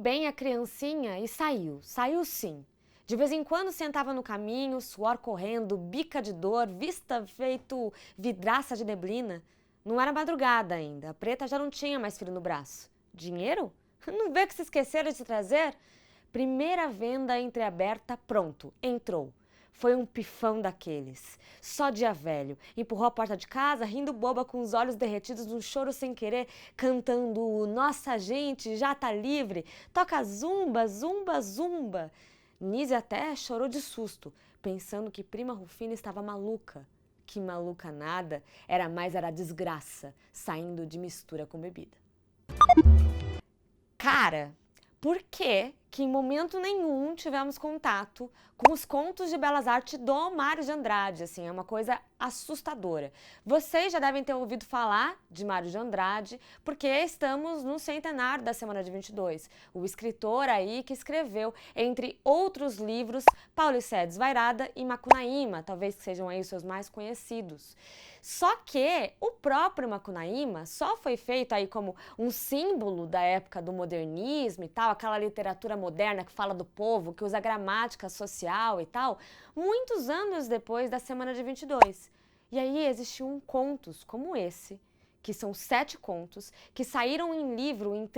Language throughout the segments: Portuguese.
bem a criancinha e saiu sim. De vez em quando sentava no caminho, suor correndo, bica de dor, vista feito vidraça de neblina. Não era madrugada ainda, a preta já não tinha mais filho no braço. Dinheiro? Não vê que se esqueceram de trazer? Primeira venda entreaberta, pronto, entrou. Foi um pifão daqueles. Só dia velho. Empurrou a porta de casa, rindo boba com os olhos derretidos num choro sem querer, cantando Nossa gente, já tá livre. Toca zumba, zumba, zumba. Nise até chorou de susto, pensando que prima Rufina estava maluca. Que maluca nada, era desgraça, saindo de mistura com bebida. Cara, por que em momento nenhum tivemos contato com os contos de belas artes do Mário de Andrade? Assim, é uma coisa assustadora. Vocês já devem ter ouvido falar de Mário de Andrade, porque estamos no centenário da Semana de 22. O escritor aí que escreveu, entre outros livros, Paulicéia Desvairada e Macunaíma, talvez sejam aí os seus mais conhecidos. Só que o próprio Macunaíma só foi feito aí como um símbolo da época do modernismo e tal, aquela literatura moderna que fala do povo, que usa gramática social e tal, muitos anos depois da Semana de 22. E aí existiam contos como esse, que são 7 contos, que saíram em livro em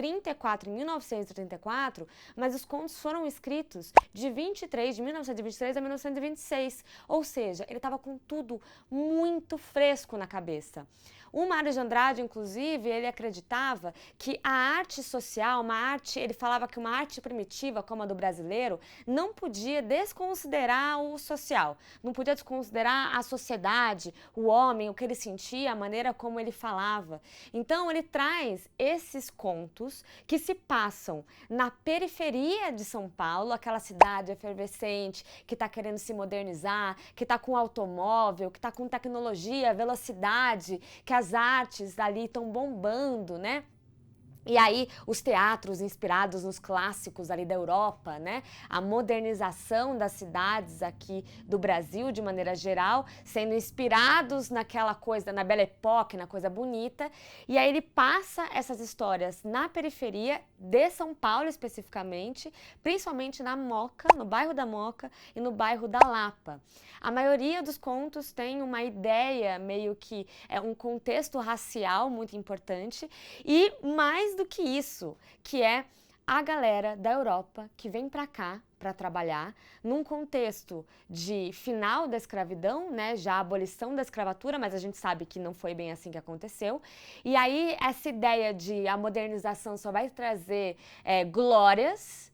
1934, mas os contos foram escritos de 1923 a 1926, ou seja, ele estava com tudo muito fresco na cabeça. O Mário de Andrade, inclusive, ele acreditava que a arte social, ele falava que uma arte primitiva, como a do brasileiro, não podia desconsiderar o social, não podia desconsiderar a sociedade, o homem, o que ele sentia, a maneira como ele falava. Então, ele traz esses contos que se passam na periferia de São Paulo, aquela cidade efervescente, que está querendo se modernizar, que está com automóvel, que está com tecnologia, velocidade, que as artes ali estão bombando, né? E aí, os teatros inspirados nos clássicos ali da Europa, né? A modernização das cidades aqui do Brasil, de maneira geral, sendo inspirados naquela coisa, na Belle Époque, na coisa bonita. E aí ele passa essas histórias na periferia de São Paulo, especificamente, principalmente na Moca, no bairro da Moca e no bairro da Lapa. A maioria dos contos tem uma ideia, meio que um contexto racial muito importante e mais do que isso, que é a galera da Europa que vem para cá para trabalhar num contexto de final da escravidão, né, já a abolição da escravatura, mas a gente sabe que não foi bem assim que aconteceu. E aí essa ideia de a modernização só vai trazer glórias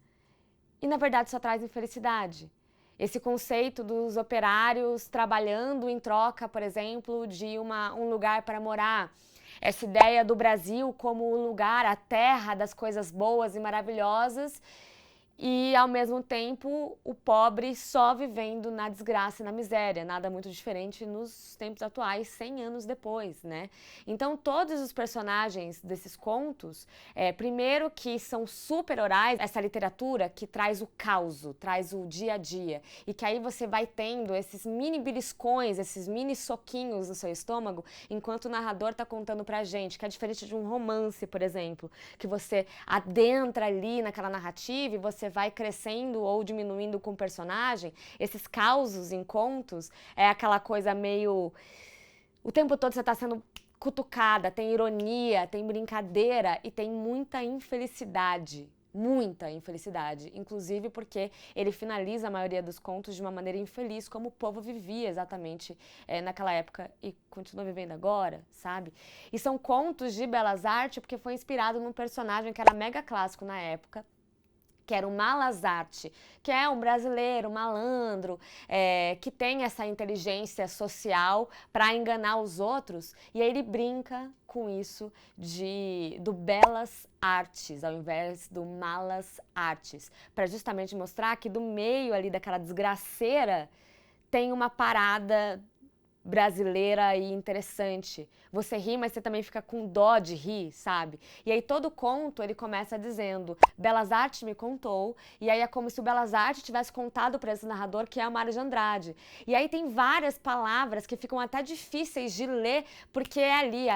e na verdade só traz infelicidade. Esse conceito dos operários trabalhando em troca, por exemplo, de um lugar para morar. Essa ideia do Brasil como o lugar, a terra das coisas boas e maravilhosas e, ao mesmo tempo, o pobre só vivendo na desgraça e na miséria. Nada muito diferente nos tempos atuais, 100 anos depois, né? Então, todos os personagens desses contos, primeiro que são super orais, essa literatura que traz o caos, traz o dia a dia, e que aí você vai tendo esses mini beliscões, esses mini soquinhos no seu estômago, enquanto o narrador está contando pra gente, que é diferente de um romance, por exemplo, que você adentra ali naquela narrativa e você vai crescendo ou diminuindo com o personagem. Esses causos em contos é aquela coisa meio... O tempo todo você está sendo cutucada, tem ironia, tem brincadeira e tem muita infelicidade. Muita infelicidade, inclusive porque ele finaliza a maioria dos contos de uma maneira infeliz, como o povo vivia exatamente naquela época e continua vivendo agora, sabe? E são contos de belas artes porque foi inspirado num personagem que era mega clássico na época, que era o Malazarte, que é um brasileiro, um malandro, que tem essa inteligência social para enganar os outros, e aí ele brinca com isso do belas artes, ao invés do malas artes, para justamente mostrar que do meio ali daquela desgraceira tem uma parada brasileira e interessante. Você ri, mas você também fica com dó de rir, sabe? E aí todo conto ele começa dizendo: Belas Artes me contou, e aí é como se o Belas Artes tivesse contado para esse narrador, que é o Mário de Andrade. E aí tem várias palavras que ficam até difíceis de ler, porque é ali,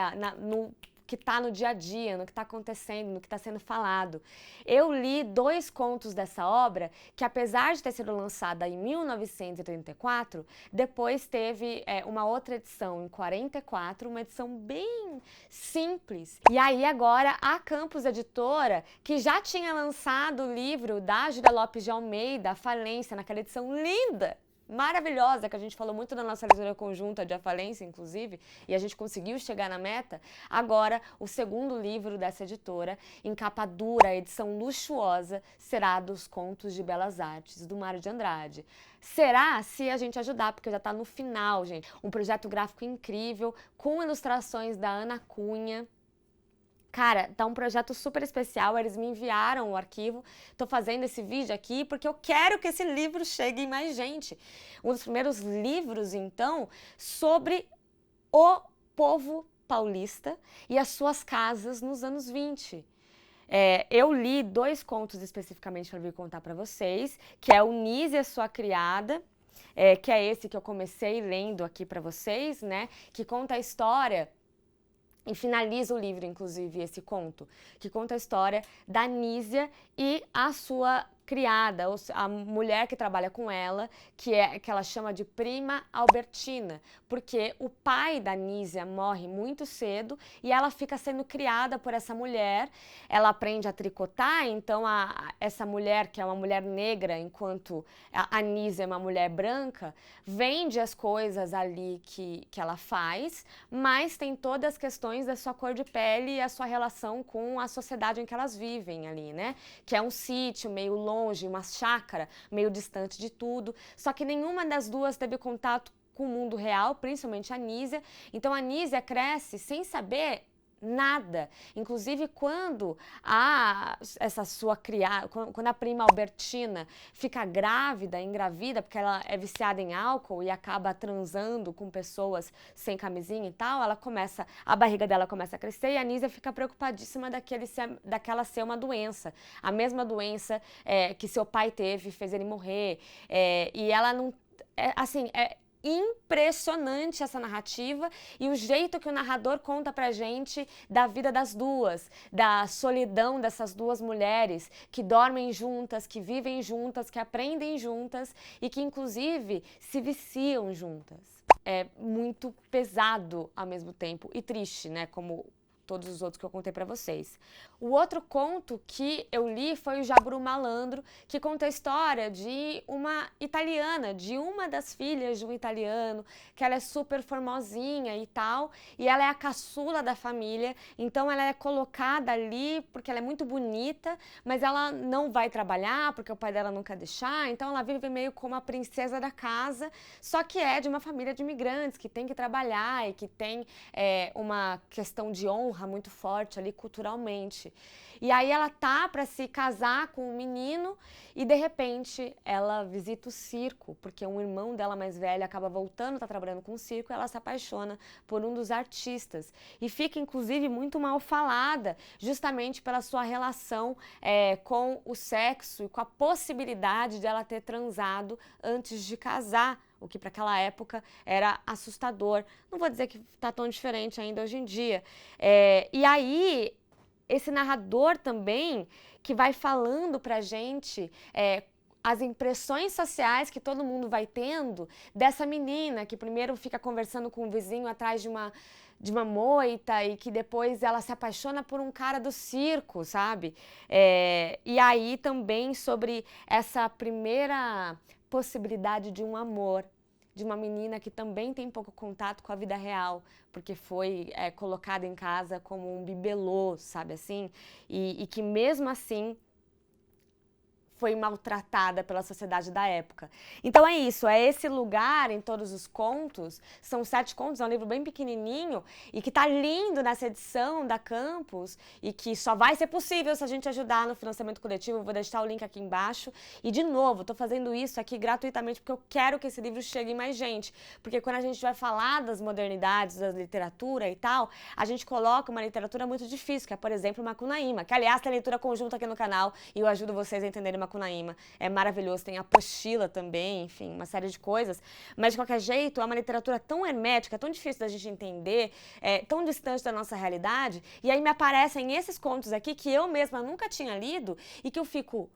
que está no dia a dia, no que está acontecendo, no que está sendo falado. Eu li 2 contos dessa obra que, apesar de ter sido lançada em 1934, depois teve uma outra edição em 44, uma edição bem simples. E aí agora a Campos Editora, que já tinha lançado o livro da Júlia Lopes de Almeida, A Falência, naquela edição linda, maravilhosa, que a gente falou muito da nossa leitura conjunta de A Falência, inclusive, e a gente conseguiu chegar na meta. Agora, o segundo livro dessa editora, em capa dura, edição luxuosa, será dos Contos de Belas Artes, do Mário de Andrade. Será se a gente ajudar, porque já está no final, gente. Um projeto gráfico incrível, com ilustrações da Ana Cunha. Cara, tá um projeto super especial, eles me enviaram o arquivo, tô fazendo esse vídeo aqui porque eu quero que esse livro chegue em mais gente. Um dos primeiros livros, então, sobre o povo paulista e as suas casas nos anos 20. Eu li 2 contos especificamente para vir contar para vocês, que é o Nise, a Sua Criada, que é esse que eu comecei lendo aqui para vocês, né, que conta a história. E finaliza o livro, inclusive, esse conto, que conta a história da Nísia e a sua criada, a mulher que trabalha com ela, que ela chama de Prima Albertina, porque o pai da Nísia morre muito cedo e ela fica sendo criada por essa mulher. Ela aprende a tricotar, então essa mulher, que é uma mulher negra, enquanto a Nísia é uma mulher branca, vende as coisas ali que ela faz, mas tem todas as questões da sua cor de pele e a sua relação com a sociedade em que elas vivem ali, né? Que é um sítio meio longe, uma chácara meio distante de tudo. Só que nenhuma das duas teve contato com o mundo real, principalmente a Nísia. Então a Nísia cresce sem saber nada. Inclusive, quando essa sua criada, quando a Prima Albertina fica grávida, engravida, porque ela é viciada em álcool e acaba transando com pessoas sem camisinha e tal, a barriga dela começa a crescer e a Nísia fica preocupadíssima daquela ser uma doença. A mesma doença que seu pai teve, fez ele morrer. E ela não... impressionante essa narrativa e o jeito que o narrador conta pra gente da vida das duas, da solidão dessas duas mulheres que dormem juntas, que vivem juntas, que aprendem juntas e que inclusive se viciam juntas. É muito pesado ao mesmo tempo e triste, né, como todos os outros que eu contei pra vocês. O outro conto que eu li foi o Jaburu Malandro, que conta a história de uma italiana, de uma das filhas de um italiano, que ela é super formosinha e tal, e ela é a caçula da família, então ela é colocada ali porque ela é muito bonita, mas ela não vai trabalhar porque o pai dela nunca deixar, então ela vive meio como a princesa da casa, só que é de uma família de imigrantes, que tem que trabalhar e que tem uma questão de honra muito forte ali culturalmente. E aí ela tá para se casar com um menino e de repente ela visita o circo, porque um irmão dela mais velho acaba voltando, tá trabalhando com o circo, e ela se apaixona por um dos artistas e fica inclusive muito mal falada, justamente pela sua relação com o sexo e com a possibilidade de ela ter transado antes de casar, o que para aquela época era assustador. Não vou dizer que está tão diferente ainda hoje em dia. E aí, esse narrador também, que vai falando pra gente as impressões sociais que todo mundo vai tendo dessa menina que primeiro fica conversando com o vizinho atrás de uma moita e que depois ela se apaixona por um cara do circo, sabe? E aí também sobre essa primeira possibilidade de um amor, de uma menina que também tem pouco contato com a vida real, porque foi colocada em casa como um bibelô, sabe assim? E que mesmo assim foi maltratada pela sociedade da época. Então é isso, é esse lugar em todos os contos, são 7 contos, é um livro bem pequenininho e que tá lindo nessa edição da Campos e que só vai ser possível se a gente ajudar no financiamento coletivo. Eu vou deixar o link aqui embaixo e, de novo, tô fazendo isso aqui gratuitamente porque eu quero que esse livro chegue em mais gente, porque quando a gente vai falar das modernidades, da literatura e tal, a gente coloca uma literatura muito difícil, que é, por exemplo, Macunaíma, que aliás tem leitura conjunta aqui no canal e eu ajudo vocês a entenderem Macunaíma Macunaíma é maravilhoso, tem apostila também, enfim, uma série de coisas. Mas, de qualquer jeito, é uma literatura tão hermética, tão difícil da gente entender, tão distante da nossa realidade. E aí me aparecem esses contos aqui que eu mesma nunca tinha lido e que eu fico...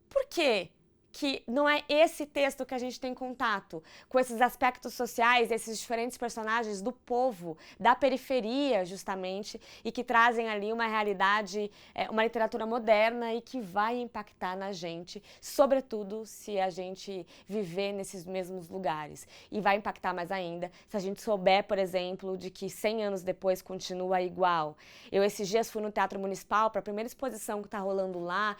Por quê? Que não é esse texto que a gente tem contato com esses aspectos sociais, esses diferentes personagens do povo, da periferia, justamente, e que trazem ali uma realidade, uma literatura moderna e que vai impactar na gente, sobretudo se a gente viver nesses mesmos lugares. E vai impactar mais ainda se a gente souber, por exemplo, de que 100 anos depois continua igual. Eu, esses dias, fui no Teatro Municipal para a primeira exposição que está rolando lá,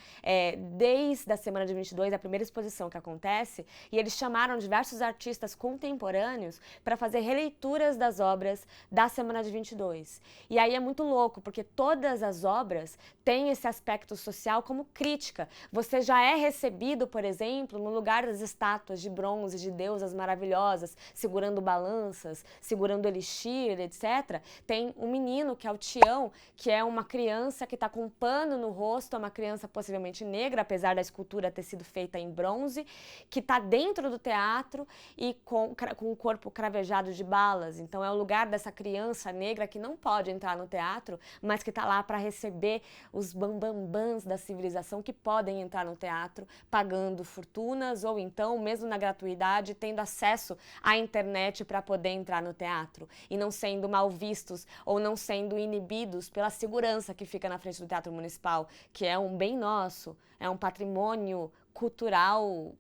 desde a semana de 22, a primeira exposição que acontece, e eles chamaram diversos artistas contemporâneos para fazer releituras das obras da semana de 22. E aí é muito louco, porque todas as obras têm esse aspecto social como crítica. Você já é recebido, por exemplo, no lugar das estátuas de bronze de deusas maravilhosas, segurando balanças, segurando elixir, etc. Tem um menino, que é o Tião, que é uma criança que está com um pano no rosto, é uma criança possivelmente negra, apesar da escultura ter sido feita em bronze, que está dentro do teatro e com o corpo cravejado de balas. Então é o lugar dessa criança negra que não pode entrar no teatro, mas que está lá para receber os bambambãs da civilização que podem entrar no teatro pagando fortunas ou então, mesmo na gratuidade, tendo acesso à internet para poder entrar no teatro e não sendo mal vistos ou não sendo inibidos pela segurança que fica na frente do Teatro Municipal, que é um bem nosso, é um patrimônio cultural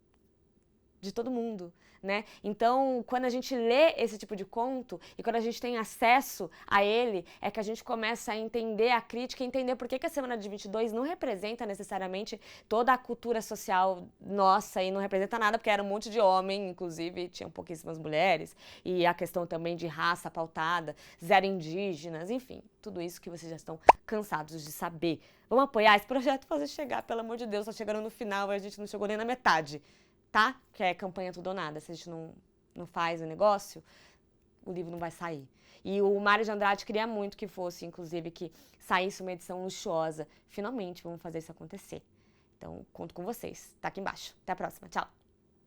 de todo mundo, né? Então, quando a gente lê esse tipo de conto e quando a gente tem acesso a ele, é que a gente começa a entender a crítica e entender por que a Semana de 22 não representa necessariamente toda a cultura social nossa e não representa nada, porque era um monte de homem, inclusive, tinham pouquíssimas mulheres, e a questão também de raça pautada, zero indígenas, enfim, tudo isso que vocês já estão cansados de saber. Vamos apoiar esse projeto, fazer chegar, pelo amor de Deus, tá chegando no final e a gente não chegou nem na metade. Tá? Que é campanha tudo ou nada. Se a gente não faz o negócio, o livro não vai sair. E o Mário de Andrade queria muito que fosse, inclusive, que saísse uma edição luxuosa. Finalmente, vamos fazer isso acontecer. Então, conto com vocês. Tá aqui embaixo. Até a próxima. Tchau.